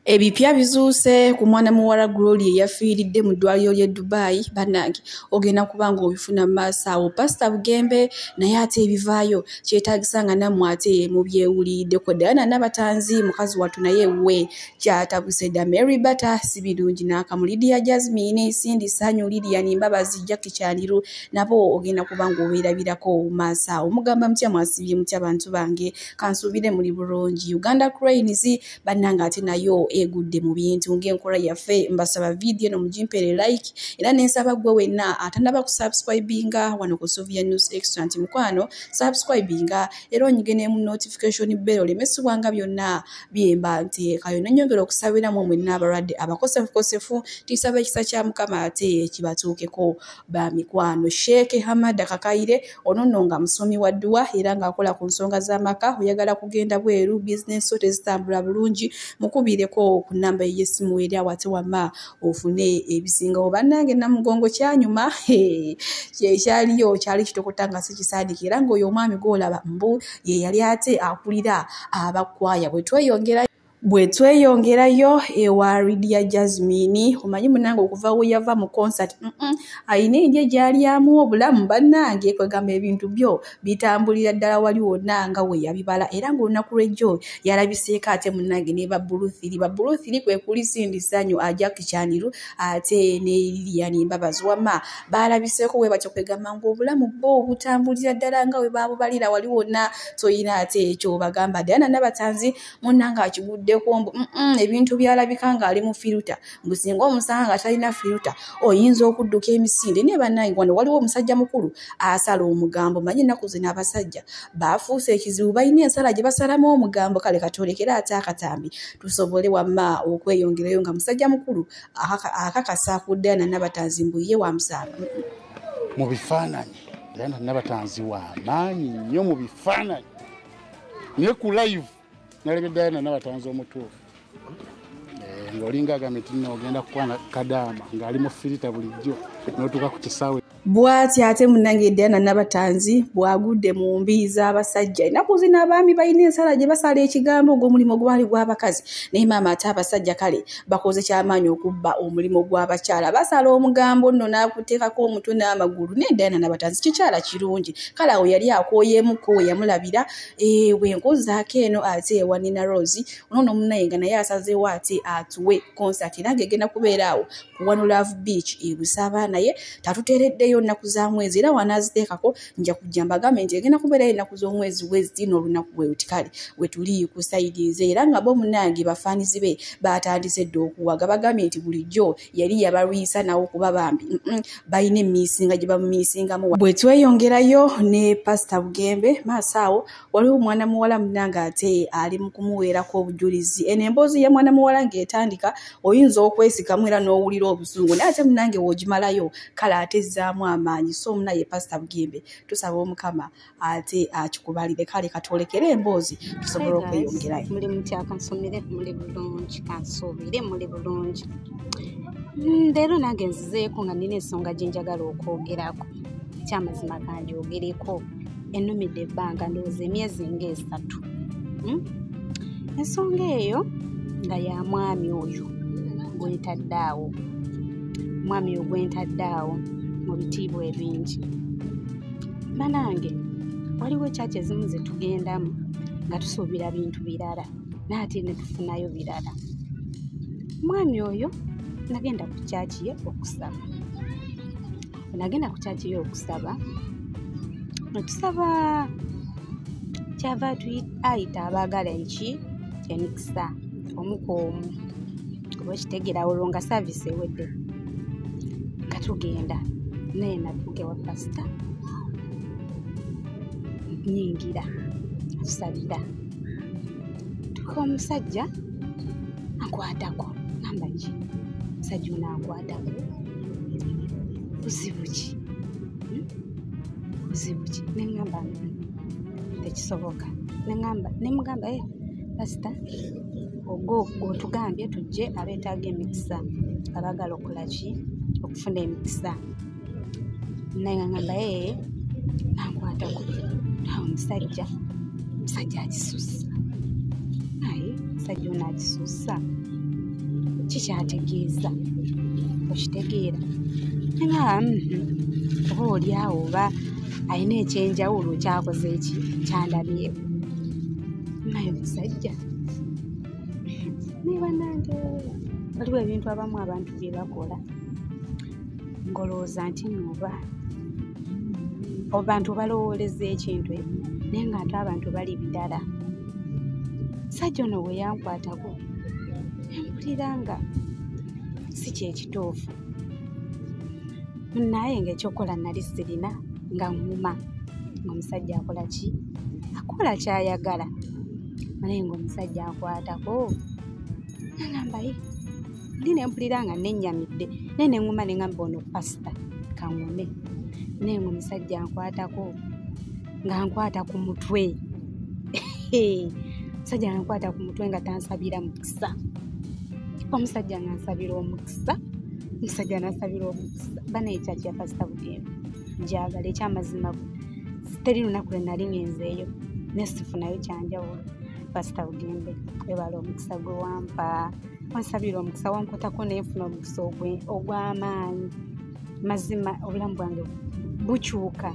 Ebipya bizuuse ku mwana muwala Glory eyafiiridde mu ddwaliro ly'e Dubai bannange ogenda kubanga obifuna mu maaso awo. Pastor Bugembe naye ate ebivaayo kyetaagisa nga nammwe ate mu byewuliddeko. Diana Nabatanzi mukazi wattu naye we kyatabuse dda. Mary Bata si birungi n'akamu. Lydia Jasmine, Cindy Sanyu, Lilian Mbabazi, Jackie Kyaliru nabo ogenda kubanga obeerabirako mu maaso awo. Mugamba mutya mwasibye mutya bantu bange kansuubire muli bulungi. Uganda Cranes bannange ate nayo egudde mu bintu ng'enkola yaffe mbasaba video no mugimpere like era nensaba gwe wenna atandaba ku subscribinga wano ku Sylvia News Extra nti mukwano subscribinga era onyigene mu notification bell olemesibwanga byonna byemba nteekayo nanyongera okusabira mu mwenna abalwadde abakosefu tisaba ekisa kya Mukama ate kibatuukeko ba mikwano. Sheikh Hamad Kakaire onono nga musomi wa dduwa era ng'akola ku nsonga z'amaka oyagala kugenda bweru business so tezitambula bulungi mukubireko ku namba y'essimu eri awate wamma ofune ebisingawo. Bannange Namugongo kyanyuma kyaliyo kyali kitokota nga si kisaanike era ng'oyo omwami gw'olaba mbu ye yali ate akulira abakwaya. Bwe tweyongerayo ewa Lydia Jasmine omanyi munange okuva we yava mu concert ayina enje gy'alyamu obulamu bannange kwegamba ebintu byo bitambulira ddala wali wonna nga we yabibala era ng'olunaku lw'ejjo yalabiseeko ate munnange ne babbuluthiri kwe kuli Cindy Sanyu Jackie Kyaliru ate ne Lilian Mbabazi wamma baalabiseeko we batyo kwegamba ng'obulamu bo butambulira ddala nga we baabubalira wali wonna toyina ate ekyo bagamba. Diana Nabatanzi munnange akigudde ebintu byalabika ng'ali mu firuta mbusinga omusanga nga talina firuta oyinza okudduka emisinde naye bannange wano waliwo omusajja mukulu asala omugambo. Manyi ennaku zino abasajja baafuuse ekizibu balina ensala gye basalamu omugambo kale katolekera ate akatambi tusobole wamma okweyongerayo nga musajja mukulu akakasa ku Diana Nabatanzi mbu ye wa musango mu bifaananyi. Diana Nabatanzi wa maanyi nnyo mu bifaananyi ne ku live nalabye Diana Nabatanzi omutuufu ng'olinga agambe nti nno ogenda kukwana kadaama ng'ali mu filita bulijjo n'otuuka ku kisaawe. Bw'ati ate munnange Diana Nabatanzi bw'agudde mu mbi z'abasajja. Ennaku zino abaami balina ensala gye basala ekigambo ogw'omulimu gwali gw'abakazi naye maama ate abasajja kale bakoze kyamaanyi okubba omulimu gw'abakyala basala omugambo nno n'akuteekako omutwe n'amagulu naye Diana Nabatanzi kikyala kirungi kale awo yali akooyemuko we yamulabira bwenkozaako eno ate ewa Nina Rose onono munnaye nga naye asazeewo ate atuwe concert era ng'egenda kubeera awo ku One Love Beach e Busaba naye tatuteereddeyo ennaku za mwezi era wanaaziteekako nja kujja mbagambe nti egenda kubeerayo ennaku z'omwezi weziti n'olunaku bwe luti kale we tuli ku sayidi ze era nga bo munnange bafaanizi be baatandise dda okuwaga bagambye nti bulijjo yali yabalwisa nawo okuba bambi balina emiisinga gye bamumiisingamu. Bwe tweyongerayo ne Pastor Bugembe maaso awo waliwo omwana muwala munnange ate ali mu kumuweerako obujulizi. Eno emboozi ya mwana muwala ng'etandika oyinza okwesikamu era n'owulira obusungu naye ate munnange w'ogimalayo kale ate zaamu amaanyi. So munaye Pastor Bugembe tusaba Omukama ate akikubalire kale katwolekere emboozi tusobole okweyongerayo. Muli mutya kansomere muli bulungi kansuubire muli bulungi. Leero nange nzizeeko nga nina ensonga gye njagala okwogerako ekyamazima kanjogereko ennumidde ebbanga ndowooza emyezi ng'esatu. Ensonga eyo nga ya mwami oyo gwentaddeawo mwami oyo gwentaddeawo mu bitiibwa ebingi. Banange waliwo kyaki ezimu ze tugendamu nga tusuubira bintu birala naate ne tufunayo birala. Mwami oyo nagenda ku kyaki ye okusaba. Nagenda ku kyaki ye okusaba netusaba kyava ayita abaagala enki emikisa omuku omu kuba kitegera olwo nga saavisi ewedde nga tugenda naye natuuka ewa pasita nyingira atusabira tuka omusajja ankwatako namba ki omusajja ono ankwatako buzibu ki neŋŋamba tekisoboka nemugamba pasita ogwo gwotugambye tujje abeetaaga emikisa abaagala okolaki okufuna emikisa naye ngamba nankwatako awo omusajja akisussa musajja ono akisussa kikyategeeza okitegeera nga oba oli awo oba alina ekyenjawulo kyakoze eki kyandabyewo naye omusajja naye bannange waliwo ebintu abamu abantu bye bakola ngolowooza nti noba abantu balowooleza ekintu naye ng'ate abantu bali bidala sajja ono bwe yankwatako empulira nga si kyekituufu naye ng'ekyokola nali sirina nga nguma ng'omusajja akola ki akola kyayagala naye ng'omusajja ankwatako nagamba ndi nempulira nga nennyamidde naye neŋŋuma ne ngamba ono pasita kaŋŋume naye ng'omusajja ankwatako ng'ankwata ku mutwe omusajja ng'ankwata ku mutwe nga tansabira mukisa omusajja ng'ansabira omukisa omusajja n'asabira omukisa baneekyakya pasita Bugembe njagala ekyamazima teri lunaku lwe nali ngenzeeyo nesifunayo kyanjawulo pasita Bugembe webala omukisa gwe wampa wansabira omukisa wankotako nenfuna omukisa ogw'amaanyi mazima obulamu bwange bukyuka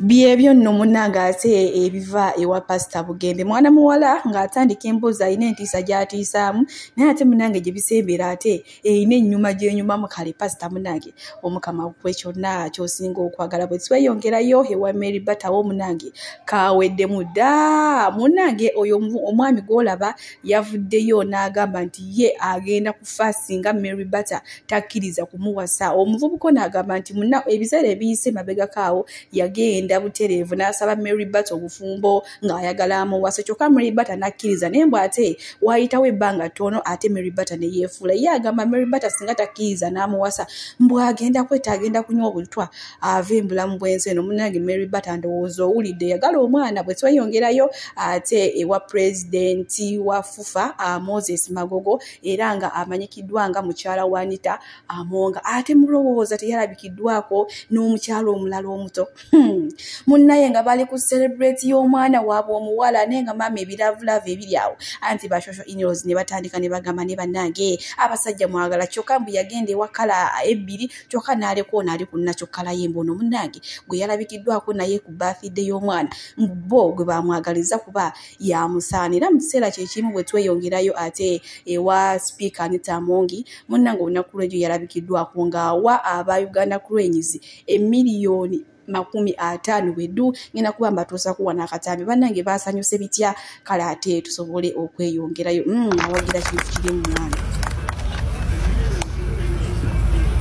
byebyo nno munnange ate ebiva ewa pasita Bugembe mwana muwala ng'atandika emboozi alina entiisa gy'atiisaamu naye ate munnange gye bisembera ate erina ennyuma gy'enyumamu kale pasita munnange omukama kwe kyonna ky'osinga okwagala bwe tweyongerayo ewa Mary Batawo munnange kaweddemu dda munnange oyo omwami gw'olaba yavuddeyo n'agamba nti ye agenda kufa singa Mary Bata takkiriza kumuwasa omuvubuka n'agamba nti munna ebiseera ebiyise mabegakaawo yagenda butereevu n'asaba Mary Bata obufumbo ng'ayagala amuwase kyokka Mary Bata n'akkiriza naye mbw ate waayitawo ebbanga ttono ate Mary Bata ne yeefuula ye agamba Mary Bata singa takkiriza n'amuwasa mbw agenda kweta agenda kunywa obutwa ava embulamu bwensi eno munnange Mary Bata ndowooza owulidde yagala omwana bwe tweyongerayo ate ewa pulezidenti wa FUFA Moses Magogo era nga amanyikiddwa nga mukyala wa Anita Amonga ate mulowooza teyalabikiddwako n'omukyala omulala omuto munnaye nga bali ku celebrate y'omwana waabwe omuwala naye nga maama ebiravulava ebiri awo anti bashosho in-laws ne batandika ne bagamba ne bannange abasajja mwagala kyokka mbu yagenda ewa kala ebbiri kyokka n'aleka ono ali ku nakyo kala y'embono munnange gwe yalabikiddwako naye ku birthday y'omwana bo gwe bamwagaliza kuba yamusaanira mu kiseera kyekimu bwe tweyongerayo ate ewa speaker Anita Amongi munnange olunaku lw'ejo yalabikiddwako ng'awa aba Uganda Cranes emiliyoni 50 weddu ngenda kuba mbatuusa kuwana akatambi bannange baasanyuse bitya kale ate tusobole okweyongerayo awagira kintu kiri mu mwana.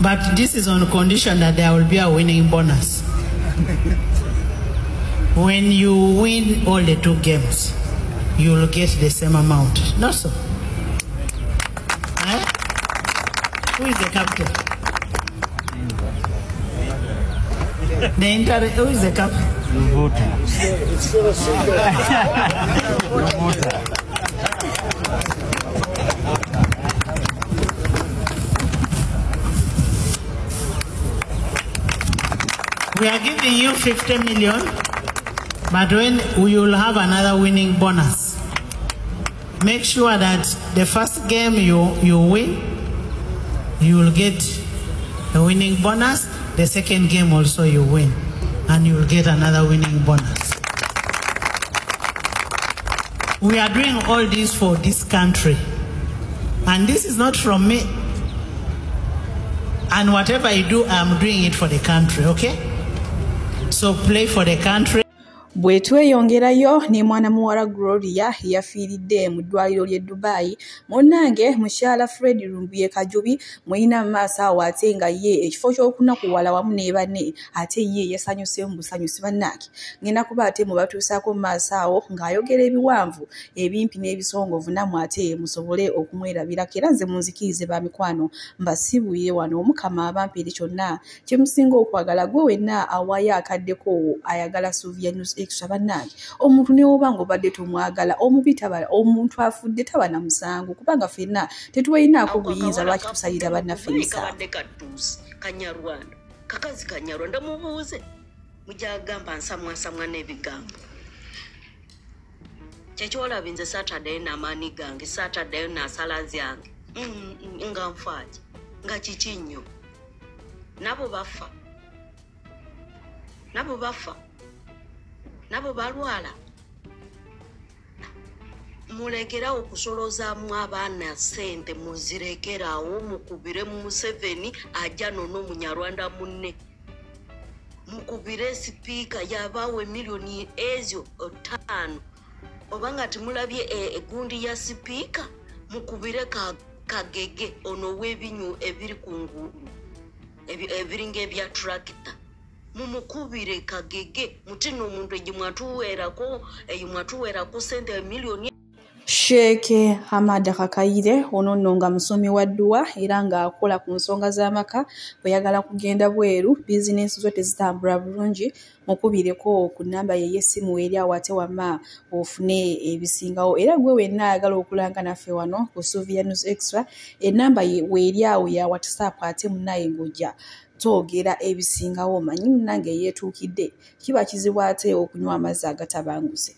But this is on condition that there will be a winning bonus. When you win all the 2 games, you will get the same amount. Not so. Eh? Who is the captain? Who is the captain? We are giving you 50 million, but when we will have another winning bonus. Make sure that the first game you win, you will get a winning bonus. The second game also you win, and you will get another winning bonus. We are doing all this for this country, and this is not from me. And whatever I do, I'm doing it for the country, okay? So play for the country. bwe tweyongerayo ne mwana muwala Gloria yafiiridde mu ddwaliro ly'e Dubai munnange mukyala Fred Lumbuye Kajubi mwina maaso awo ate nga ye ekifo ky'okunakuwala wamu ne banne ate ye yasanyuse mu busanyusi bannange ngenda kuba ate mu batuusaako mu maaso awo ng'ayogera ebiwanvu ebimpi n'ebisongovu nammwe ate musobole okumwerabirako era nze munzikirize ba mikwano mbasibuye wano omukama abampeere kyonna kye musinga okwagala gwe wenna awaayo akaddeko ayagala Sylvia News Extra bannange omuntu ne oba ng'obadde tomwagala omubi tabala omuntu afudde taba na musango kubanga ffenna tetuwayinaako buyinza lwaki tusalira bannaffe emisango Kanyarwanda kakazi Kanyarwanda mubuuze mujagamba nsamwasamwa n'ebigambo kyekyola binze Saturday n'amaani gange Saturday n'asala zyange nga nfaaje nga kiki nnyo nabo bafa nabo balwala mulekerawo okusolozaamu abaana ssente muzirekerawo mukubire mu Museveni ajja nono munyarwanda munne mukubire sipiika yabaawe miliyoni ezo 5 obanga timulabye egundi ya sipiika mukubire kagege ono w'ebinyu ebiri ku ngulu ebiringa ebya tractor mumukubire kagege mutino omuntu mwatuweerako sente miliyoni. Sheikh Hamad Kakayire ono nno nga musomi wa dduwa era ng'akola ku nsonga z'amaka bweyagala kugenda bweru bizinensi zo tezitambula bulungi mukubireko ku nnamba ye y'essimu eri awo ate wamma ofune ebisingawo era gwe wenna ayagala okulanga naffe wano ku Sylvia News Extra ennamba ye weeri awo ya WhatsApp ate munnaye ng'ojja toogera ebisingawo manyi munnange yeetuukidde kiba kizibu ate okunywa amazzi agatabanguse.